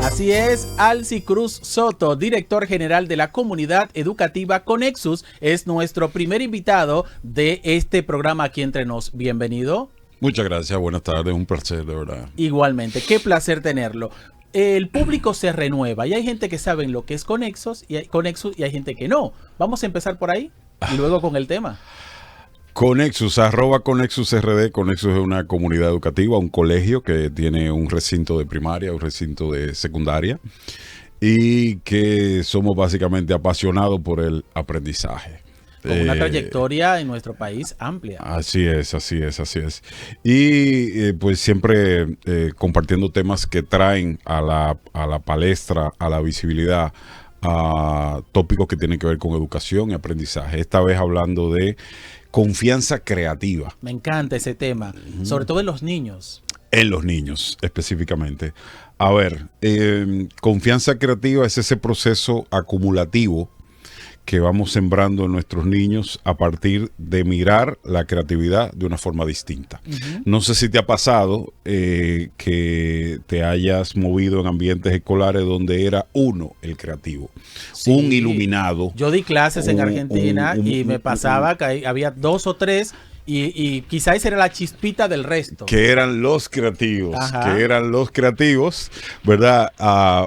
Así es, Alci Cruz Soto, director general de la comunidad educativa Conexus, es nuestro primer invitado de este programa Aquí Entre Nos. Bienvenido. Muchas gracias, buenas tardes, un placer, de verdad. Igualmente, qué placer tenerlo. El público se renueva y hay gente que sabe lo que es Conexus y hay gente que no. Vamos a empezar por ahí y luego con el tema. Conexus, @ConexusRD. Conexus es una comunidad educativa, un colegio que tiene un recinto de primaria, un recinto de secundaria y que somos básicamente apasionados por el aprendizaje. Con una trayectoria en nuestro país amplia. Así es. Y pues siempre compartiendo temas que traen a la palestra, a la visibilidad, a tópicos que tienen que ver con educación y aprendizaje. Esta vez hablando de confianza creativa. Me encanta ese tema, sobre todo en los niños. En los niños, específicamente. A ver, confianza creativa es ese proceso acumulativo que vamos sembrando en nuestros niños a partir de mirar la creatividad de una forma distinta. No sé si te ha pasado que te hayas movido en ambientes escolares donde era uno el creativo, sí, un iluminado. Yo di clases en Argentina y me pasaba que había 2 o 3 y quizá esa era la chispita del resto. Que eran los creativos, ¿verdad?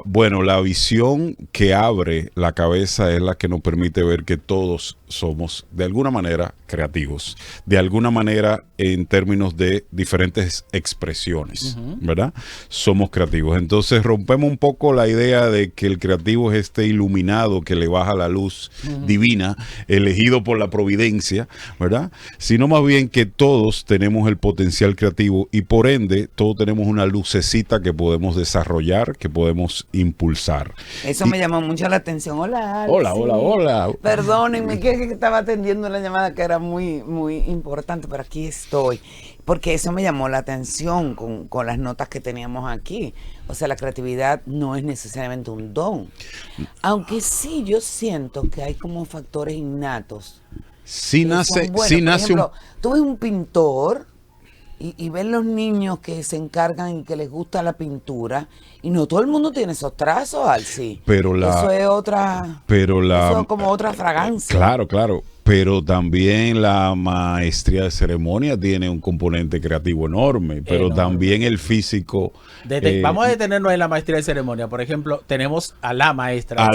Bueno, la visión que abre la cabeza es la que nos permite ver que todos somos, de alguna manera, creativos. De alguna manera, en términos de diferentes expresiones, ¿verdad? Somos creativos. Entonces, rompemos un poco la idea de que el creativo es este iluminado que le baja la luz divina, elegido por la providencia, ¿verdad? Sino más bien que todos tenemos el potencial creativo y por ende todos tenemos una lucecita que podemos desarrollar, que podemos impulsar. Eso me llamó mucho la atención. Hola, Alci. Hola. Perdónenme que estaba atendiendo una llamada que era muy importante, pero aquí estoy. Porque eso me llamó la atención con las notas que teníamos aquí. O sea, la creatividad no es necesariamente un don. Aunque sí yo siento que hay como factores innatos. Sí nace, por ejemplo, tú ves un pintor y ves los niños que se encargan y que les gusta la pintura y no todo el mundo tiene esos trazos, Alci. Eso es como otra fragancia. Claro. Pero también la maestría de ceremonia tiene un componente creativo enorme, pero también el físico. Vamos a detenernos en la maestría de ceremonia. Por ejemplo, tenemos a la maestra.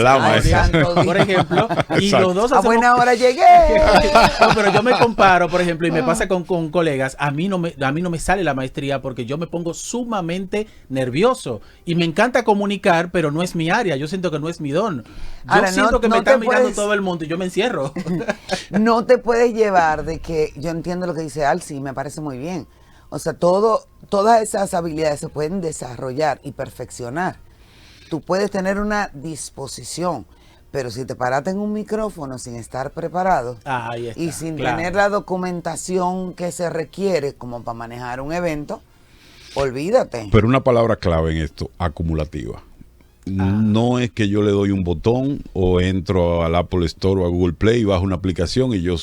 Por ejemplo, y los dos hacemos... A buena hora llegué. No, pero yo me comparo, por ejemplo, y me pasa con colegas. A mí no me sale la maestría porque yo me pongo sumamente nervioso. Y me encanta comunicar, pero no es mi área. Yo siento que no es mi don. Yo siento que me está mirando todo el mundo y yo me encierro. No te puedes llevar de que, yo entiendo lo que dice Alci y me parece muy bien. O sea, todas esas habilidades se pueden desarrollar y perfeccionar. Tú puedes tener una disposición, pero si te paraste en un micrófono sin estar preparado y sin tener la documentación que se requiere como para manejar un evento, olvídate. Pero una palabra clave en esto, acumulativa. No es que yo le doy un botón o entro al Apple Store o a Google Play y bajo una aplicación y yo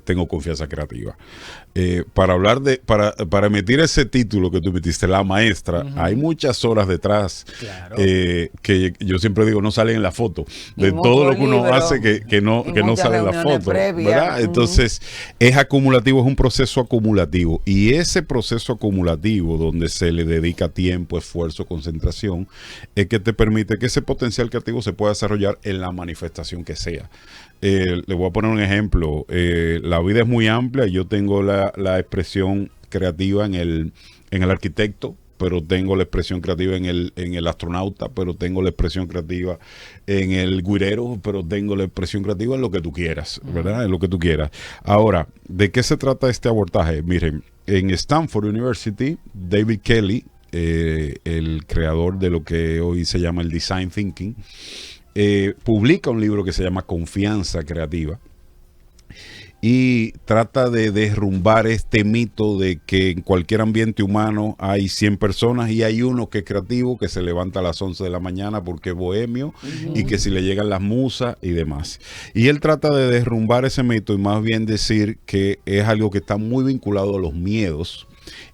tengo confianza creativa. Para emitir ese título que tú emitiste, la maestra, hay muchas horas detrás que yo siempre digo no salen en la foto de todo lo que uno hace que no sale en la foto, ¿verdad? Entonces es acumulativo, es un proceso acumulativo y ese proceso acumulativo donde se le dedica tiempo, esfuerzo, concentración es que te permite que ese potencial creativo se pueda desarrollar en la manifestación que sea. Le voy a poner un ejemplo. La vida es muy amplia. Yo tengo la expresión creativa en el arquitecto, pero tengo la expresión creativa en el astronauta, pero tengo la expresión creativa en el güirero, pero tengo la expresión creativa en lo que tú quieras, ¿verdad? En lo que tú quieras. Ahora, ¿de qué se trata este abordaje? Miren, en Stanford University, David Kelley, el creador de lo que hoy se llama el Design Thinking, publica un libro que se llama Confianza Creativa y trata de derrumbar este mito de que en cualquier ambiente humano hay 100 personas y hay uno que es creativo, que se levanta a las 11 de la mañana porque es bohemio y que si le llegan las musas y demás. Y él trata de derrumbar ese mito y más bien decir que es algo que está muy vinculado a los miedos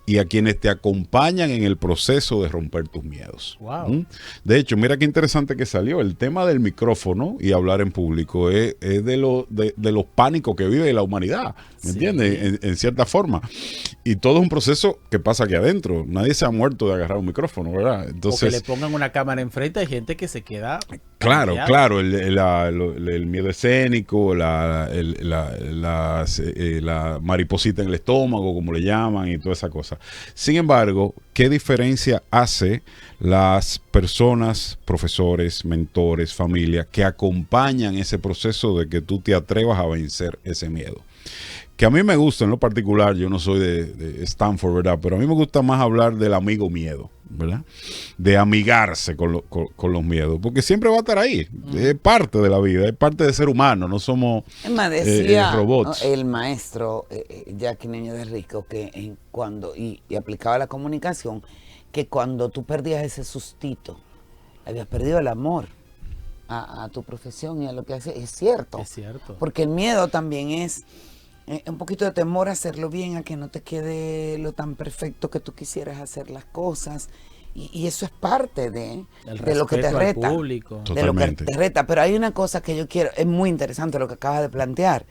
y a quienes te acompañan en el proceso de romper tus miedos. Wow. De hecho, mira qué interesante que salió. El tema del micrófono y hablar en público es de los pánicos que vive la humanidad, ¿me entiendes? En cierta forma. Y todo es un proceso que pasa aquí adentro. Nadie se ha muerto de agarrar un micrófono, ¿verdad? Entonces, o que le pongan una cámara enfrente, hay gente que se queda... Claro, el miedo escénico, la mariposita en el estómago, como le llaman, y toda esa cosa. Sin embargo, ¿qué diferencia hace las personas, profesores, mentores, familia, que acompañan ese proceso de que tú te atrevas a vencer ese miedo? Que a mí me gusta en lo particular, yo no soy de Stanford, ¿verdad? Pero a mí me gusta más hablar del amigo miedo, ¿verdad? De amigarse con los miedos, porque siempre va a estar ahí. Es parte de la vida, es parte de ser humano, no somos robots. El maestro Jackie Niño de Rico, que cuando aplicaba la comunicación, que cuando tú perdías ese sustito, habías perdido el amor a tu profesión y a lo que haces. Es cierto. Es cierto. Porque el miedo también es un poquito de temor a hacerlo bien, a que no te quede lo tan perfecto que tú quisieras hacer las cosas. Y eso es parte de lo que te reta. De lo que te reta. Pero hay una cosa que yo quiero, es muy interesante lo que acabas de plantear.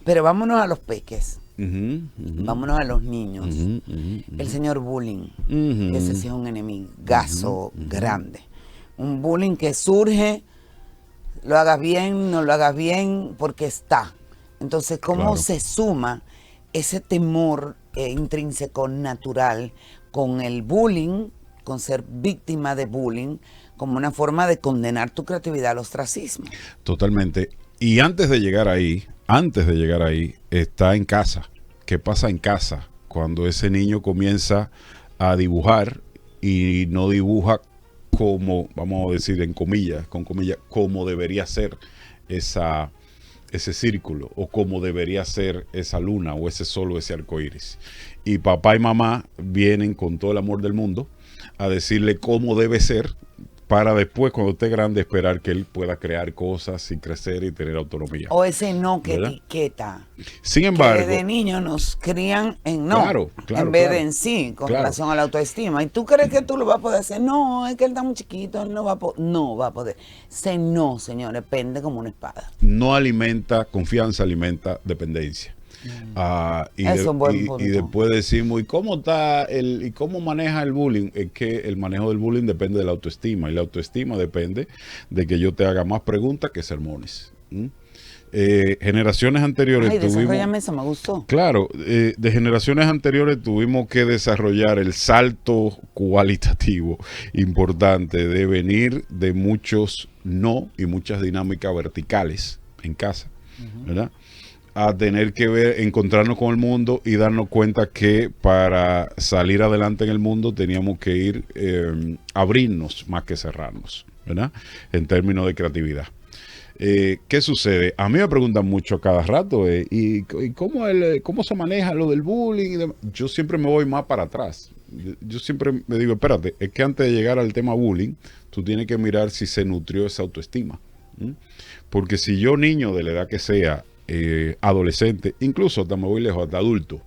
Pero vámonos a los peques. Vámonos a los niños. El señor bullying. Ese sí es un enemigazo grande. Un bullying que surge, lo hagas bien, no lo hagas bien, porque está. Entonces, ¿cómo se suma ese temor intrínseco natural con el bullying, con ser víctima de bullying, como una forma de condenar tu creatividad al ostracismo? Totalmente. Y antes de llegar ahí, está en casa. ¿Qué pasa en casa? Cuando ese niño comienza a dibujar y no dibuja como, vamos a decir con comillas, como debería ser ese círculo, o como debería ser esa luna, o ese sol, o ese arco iris. Y papá y mamá vienen con todo el amor del mundo a decirle cómo debe ser, para después, cuando esté grande, esperar que él pueda crear cosas y crecer y tener autonomía. O ese no que etiqueta. Sin embargo, que de niños nos crían en no, en vez de en sí, con relación a la autoestima. ¿Y tú crees que tú lo vas a poder hacer? No, es que él está muy chiquito, él no va a poder. Ese no, señores, pende como una espada. No alimenta confianza, alimenta dependencia. Y después decimos, ¿y cómo está y cómo maneja el bullying? Es que el manejo del bullying depende de la autoestima, y la autoestima depende de que yo te haga más preguntas que sermones. Generaciones anteriores desarrollame eso, me gustó. Claro, de generaciones anteriores tuvimos que desarrollar el salto cualitativo importante de venir de muchos no y muchas dinámicas verticales en casa, ¿verdad? A tener que encontrarnos con el mundo y darnos cuenta que para salir adelante en el mundo teníamos que ir abrirnos más que cerrarnos, ¿verdad? En términos de creatividad. ¿Qué sucede? A mí me preguntan mucho a cada rato, ¿y cómo se maneja lo del bullying? Yo siempre me voy más para atrás. Yo siempre me digo, espérate, es que antes de llegar al tema bullying, tú tienes que mirar si se nutrió esa autoestima. Porque si yo, niño de la edad que sea, adolescente, incluso hasta me voy lejos, hasta adulto,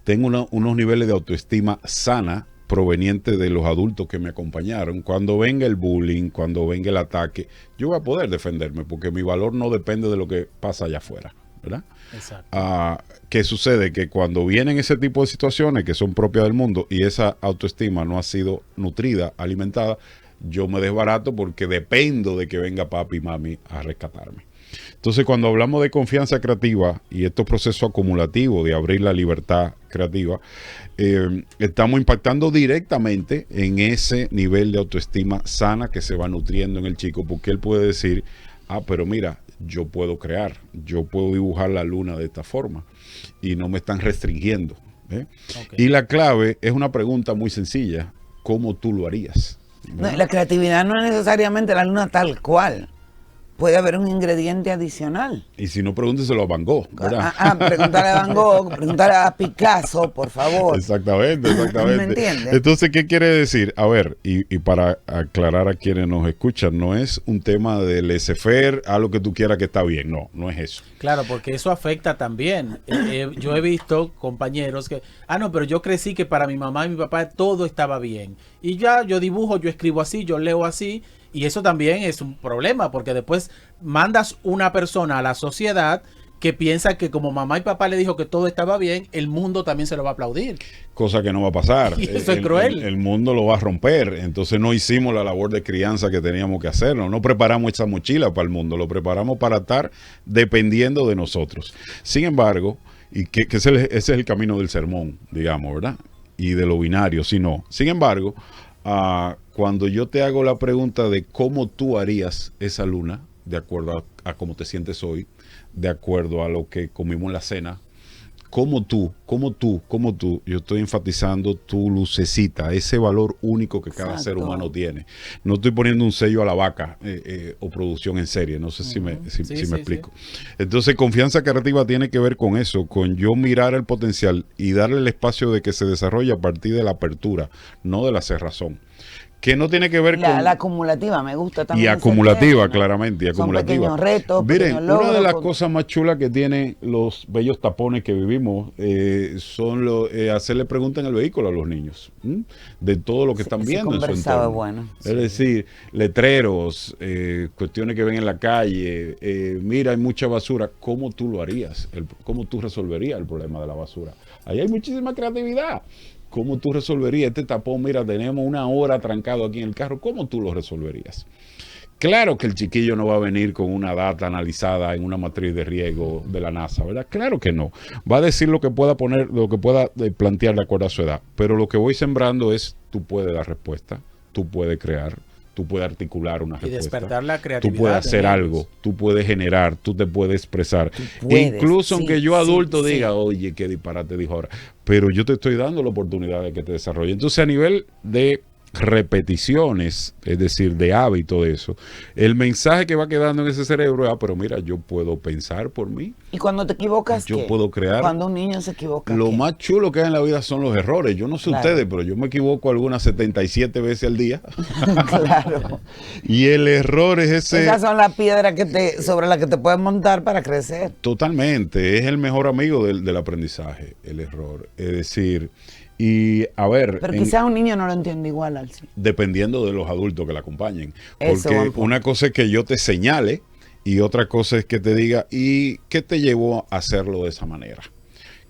tengo unos niveles de autoestima sana provenientes de los adultos que me acompañaron. Cuando venga el bullying, cuando venga el ataque, yo voy a poder defenderme, porque mi valor no depende de lo que pasa allá afuera, ¿verdad? Exacto. ¿Qué sucede? Que cuando vienen ese tipo de situaciones que son propias del mundo y esa autoestima no ha sido nutrida, alimentada, yo me desbarato porque dependo de que venga papi y mami a rescatarme. Entonces, cuando hablamos de confianza creativa y estos procesos acumulativos de abrir la libertad creativa, estamos impactando directamente en ese nivel de autoestima sana que se va nutriendo en el chico, porque él puede decir, pero mira, yo puedo crear, yo puedo dibujar la luna de esta forma y no me están restringiendo. Y la clave es una pregunta muy sencilla: ¿cómo tú lo harías? No, la creatividad no es necesariamente la luna tal cual. puede haber un ingrediente adicional. Y si no, pregúnteselo a Van Gogh, ¿verdad? Preguntarle a Van Gogh, preguntarle a Picasso, por favor. Exactamente. ¿Me entiendes? Entonces, ¿qué quiere decir? A ver, y para aclarar a quienes nos escuchan, no es un tema de laissez-faire, a lo que tú quieras que está bien, no es eso. Claro, porque eso afecta también. Yo he visto compañeros que, no, pero yo crecí que para mi mamá y mi papá todo estaba bien. Y ya yo dibujo, yo escribo así, yo leo así. Y eso también es un problema, porque después mandas una persona a la sociedad que piensa que como mamá y papá le dijo que todo estaba bien, el mundo también se lo va a aplaudir. Cosa que no va a pasar. Y eso es cruel. El mundo lo va a romper. Entonces no hicimos la labor de crianza que teníamos que hacer. No preparamos esa mochila para el mundo, lo preparamos para estar dependiendo de nosotros. Sin embargo, y que ese es el camino del sermón, digamos, ¿verdad? Y de lo binario, si no. Sin embargo, cuando yo te hago la pregunta de cómo tú harías esa luna, de acuerdo a cómo te sientes hoy, de acuerdo a lo que comimos en la cena, como tú, yo estoy enfatizando tu lucecita, ese valor único que cada ser humano tiene. No estoy poniendo un sello a la vaca o producción en serie, no sé si me explico. Entonces, confianza creativa tiene que ver con eso, con yo mirar el potencial y darle el espacio de que se desarrolle a partir de la apertura, no de la cerrazón. Que no tiene que ver con... La acumulativa, me gusta también. Y acumulativa, claramente. Y acumulativa. Son pequeños retos, miren, pequeños logros, una de las cosas más chulas que tienen los bellos tapones que vivimos son hacerle preguntas en el vehículo a los niños. De todo lo que están viendo en su entorno. Es bueno. Es decir, letreros, cuestiones que ven en la calle. Mira, hay mucha basura. ¿Cómo tú lo harías? ¿Cómo tú resolverías el problema de la basura? Ahí hay muchísima creatividad. ¿Cómo tú resolverías este tapón? Mira, tenemos una hora trancado aquí en el carro. ¿Cómo tú lo resolverías? Claro que el chiquillo no va a venir con una data analizada en una matriz de riesgo de la NASA, ¿verdad? Claro que no. Va a decir lo que pueda poner, lo que pueda plantear de acuerdo a su edad. Pero lo que voy sembrando es, tú puedes dar respuesta, tú puedes crear, tú puedes articular una respuesta. Y despertar la creatividad. Tú puedes hacer algo, tú puedes generar, tú te puedes expresar. Incluso aunque yo adulto diga, oye, qué disparate dijo ahora. Pero yo te estoy dando la oportunidad de que te desarrolle. Entonces, a nivel de repeticiones, es decir, de hábito de eso, el mensaje que va quedando en ese cerebro es, pero mira, yo puedo pensar por mí. Y cuando te equivocas, yo puedo crear. Cuando un niño se equivoca, lo más chulo que hay en la vida son los errores. Yo no sé ustedes, pero yo me equivoco algunas 77 veces al día. Claro. Y el error es ese. Esas son las piedras sobre las que te puedes montar para crecer. Totalmente. Es el mejor amigo del aprendizaje, el error. Es decir, y a ver... Pero quizás un niño no lo entiende igual, Alci. Dependiendo de los adultos que la acompañen. Porque una cosa es que yo te señale y otra cosa es que te diga, ¿y qué te llevó a hacerlo de esa manera?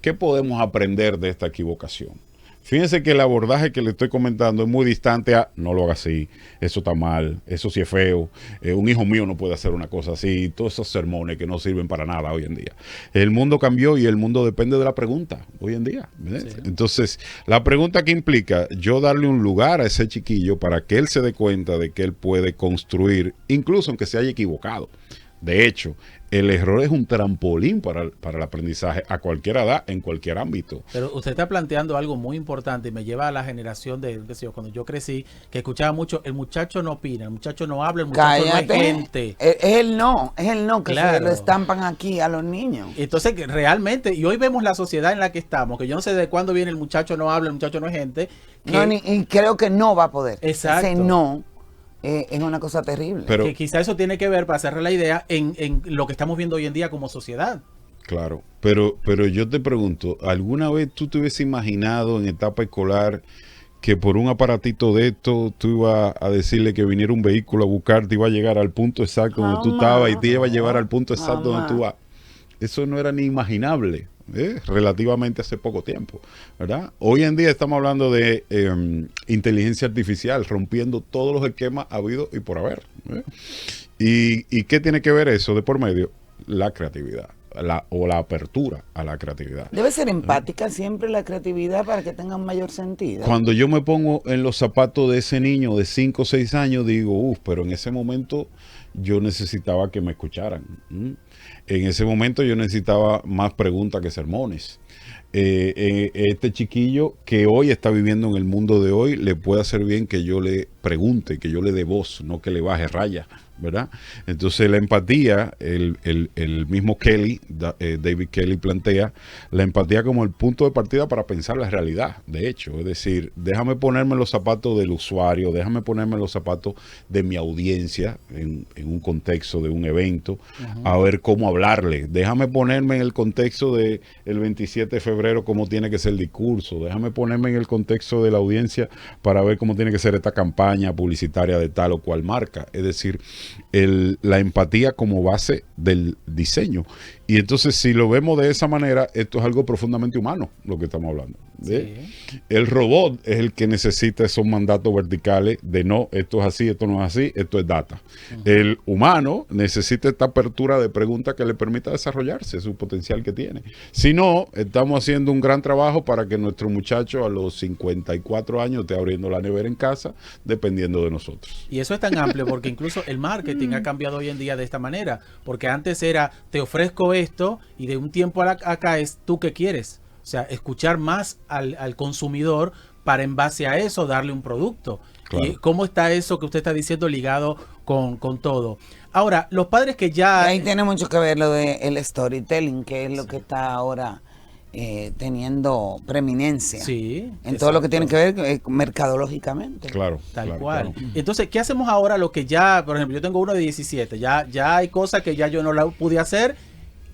¿Qué podemos aprender de esta equivocación? Fíjense que el abordaje que le estoy comentando es muy distante a no lo haga así, eso está mal, eso sí es feo, un hijo mío no puede hacer una cosa así, todos esos sermones que no sirven para nada hoy en día. El mundo cambió y el mundo depende de la pregunta hoy en día. Sí. Entonces, la pregunta que implica yo darle un lugar a ese chiquillo para que él se dé cuenta de que él puede construir, incluso aunque se haya equivocado. De hecho, el error es un trampolín para el aprendizaje a cualquier edad, en cualquier ámbito. Pero usted está planteando algo muy importante y me lleva a la generación de, cuando yo crecí, que escuchaba mucho, el muchacho no opina, el muchacho no habla, el muchacho no es gente. Es el no que se lo estampan aquí a los niños. Entonces, realmente, y hoy vemos la sociedad en la que estamos, que yo no sé de cuándo viene el muchacho no habla, el muchacho no es gente. Y creo que no va a poder. Exacto. Ese no. Es una cosa terrible. Pero que quizá eso tiene que ver, para cerrar la idea, en lo que estamos viendo hoy en día como sociedad. Claro, pero yo te pregunto, ¿alguna vez tú te hubieses imaginado en etapa escolar que por un aparatito de esto tú ibas a decirle que viniera un vehículo a buscarte, iba a llegar al punto exacto donde tú estabas y te iba a llevar al punto exacto donde tú vas? Eso no era ni imaginable. Relativamente hace poco tiempo, ¿verdad? Hoy en día estamos hablando de inteligencia artificial, rompiendo todos los esquemas habidos y por haber. ¿Y qué tiene que ver eso de por medio? La creatividad, la apertura a la creatividad. Debe ser empática siempre la creatividad para que tenga un mayor sentido. Cuando yo me pongo en los zapatos de ese niño de 5 o 6 años, digo, pero en ese momento yo necesitaba que me escucharan. En ese momento yo necesitaba más preguntas que sermones. Este chiquillo que hoy está viviendo en el mundo de hoy, le puede hacer bien que yo le pregunte, que yo le dé voz, no que le baje raya, ¿verdad? Entonces la empatía, el mismo David Kelly plantea la empatía como el punto de partida para pensar la realidad, de hecho, es decir, déjame ponerme los zapatos del usuario, déjame ponerme los zapatos de mi audiencia en un contexto de un evento, a ver cómo hablarle, déjame ponerme en el contexto del 27 de febrero cómo tiene que ser el discurso, déjame ponerme en el contexto de la audiencia para ver cómo tiene que ser esta campaña publicitaria de tal o cual marca, es decir, la empatía como base del diseño. Y entonces, si lo vemos de esa manera, esto es algo profundamente humano, lo que estamos hablando. Sí. El robot es el que necesita esos mandatos verticales de no, esto es así, esto no es así, esto es data. El humano necesita esta apertura de preguntas que le permita desarrollarse su potencial que tiene. Si no, estamos haciendo un gran trabajo para que nuestro muchacho a los 54 años esté abriendo la nevera en casa, dependiendo de nosotros. Y eso es tan amplio porque incluso el marketing ha cambiado hoy en día de esta manera, porque antes era, te ofrezco esto, y de un tiempo acá es, ¿tú qué quieres? O sea, escuchar más al consumidor para en base a eso darle un producto. Claro. ¿Y cómo está eso que usted está diciendo ligado con todo? Ahora, los padres que ya... Ahí tiene mucho que ver lo del storytelling, que es lo que está ahora teniendo preeminencia en todo lo que tiene que ver mercadológicamente. Claro. Tal cual. Claro. Entonces, ¿qué hacemos ahora? Lo que ya, por ejemplo, yo tengo uno de 17, ya hay cosas que ya yo no la pude hacer.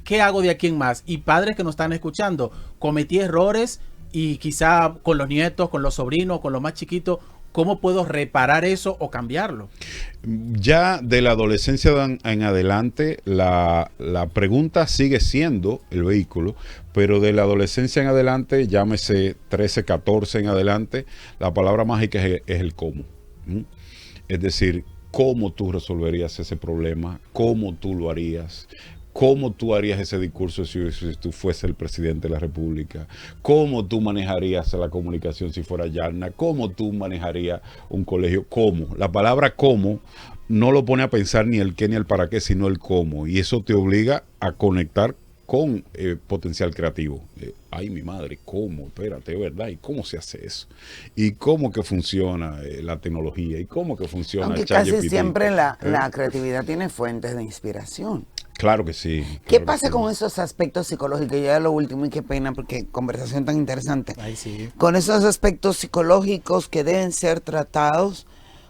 ¿Qué hago de aquí en más? Y padres que nos están escuchando, cometí errores y quizá con los nietos, con los sobrinos, con los más chiquitos, ¿cómo puedo reparar eso o cambiarlo? Ya de la adolescencia en adelante, la pregunta sigue siendo el vehículo, pero de la adolescencia en adelante, llámese 13, 14 en adelante, la palabra mágica es el cómo. Es decir, cómo tú resolverías ese problema, cómo tú lo harías, cómo tú harías ese discurso si tú fuese el presidente de la República, cómo tú manejarías la comunicación si fuera Yarna, cómo tú manejarías un colegio, cómo. La palabra cómo no lo pone a pensar ni el qué ni el para qué, sino el cómo. Y eso te obliga a conectar con potencial creativo. Ay, mi madre, ¿cómo? Espérate, ¿verdad? ¿Y cómo se hace eso? ¿Y cómo que funciona la tecnología? ¿Y cómo que funciona Aunque casi siempre la creatividad tiene fuentes de inspiración. Claro que sí. ¿Qué pasa con esos aspectos psicológicos? Ya lo último, y qué pena, porque conversación tan interesante. Ay, sí. Con esos aspectos psicológicos que deben ser tratados,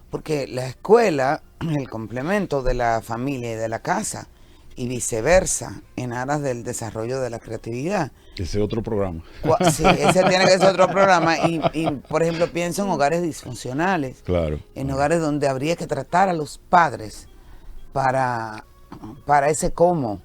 porque la escuela es el complemento de la familia y de la casa, y viceversa, en aras del desarrollo de la creatividad. Ese es otro programa. Sí, ese tiene que ser otro programa. Y por ejemplo, pienso en hogares disfuncionales. Claro. En hogares donde habría que tratar a los padres para ese cómo.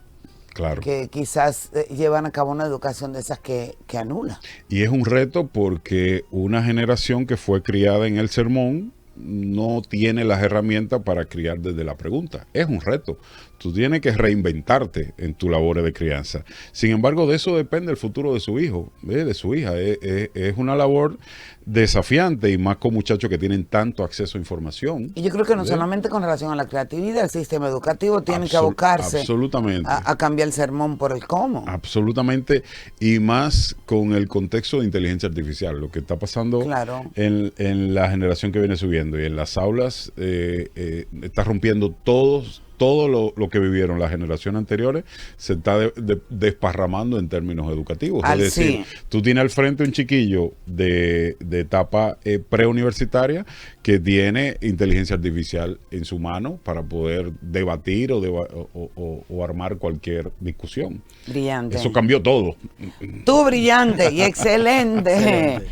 Claro. Que quizás llevan a cabo una educación de esas que anula. Y es un reto porque una generación que fue criada en el sermón no tiene las herramientas para criar desde la pregunta. Es un reto. Tú tienes que reinventarte en tu labor de crianza. Sin embargo, de eso depende el futuro de su hijo, de su hija. Es una labor desafiante y más con muchachos que tienen tanto acceso a información. Y yo creo que no solamente con relación a la creatividad, el sistema educativo tiene que abocarse a cambiar el sermón por el cómo. Absolutamente, y más con el contexto de inteligencia artificial, lo que está pasando en la generación que viene subiendo y en las aulas está rompiendo todo lo que vivieron las generaciones anteriores, se está desparramando en términos educativos. Es decir, tú tienes al frente un chiquillo de etapa preuniversitaria que tiene inteligencia artificial en su mano para poder debatir o armar cualquier discusión. Brillante. Eso cambió todo. Tú brillante y excelente.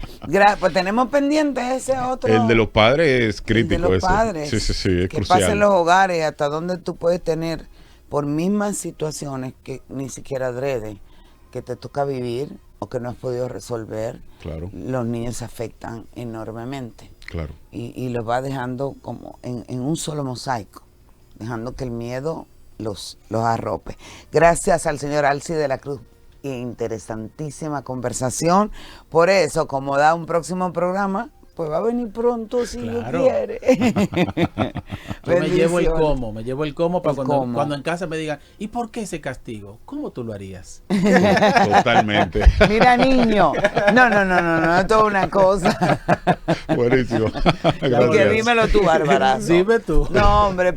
Pues tenemos pendiente ese otro. El de los padres es crítico. El de los padres. Sí, es que crucial. Pasa en los hogares, hasta donde tú puedes tener por mismas situaciones que ni siquiera adrede, que te toca vivir o que no has podido resolver. Claro. Los niños se afectan enormemente. Claro. Y los va dejando como en un solo mosaico, dejando que el miedo los arrope. Gracias al señor Alci de la Cruz. Interesantísima conversación. Por eso, como da un próximo programa, Pues va a venir pronto si Dios quiere. Yo me llevo el cómo para cuando en casa me digan, ¿y por qué ese castigo? ¿Cómo tú lo harías? Totalmente. Mira, niño. No, esto es una cosa. Buenísimo. Porque dímelo tú, Bárbara. Dime tú. No, hombre.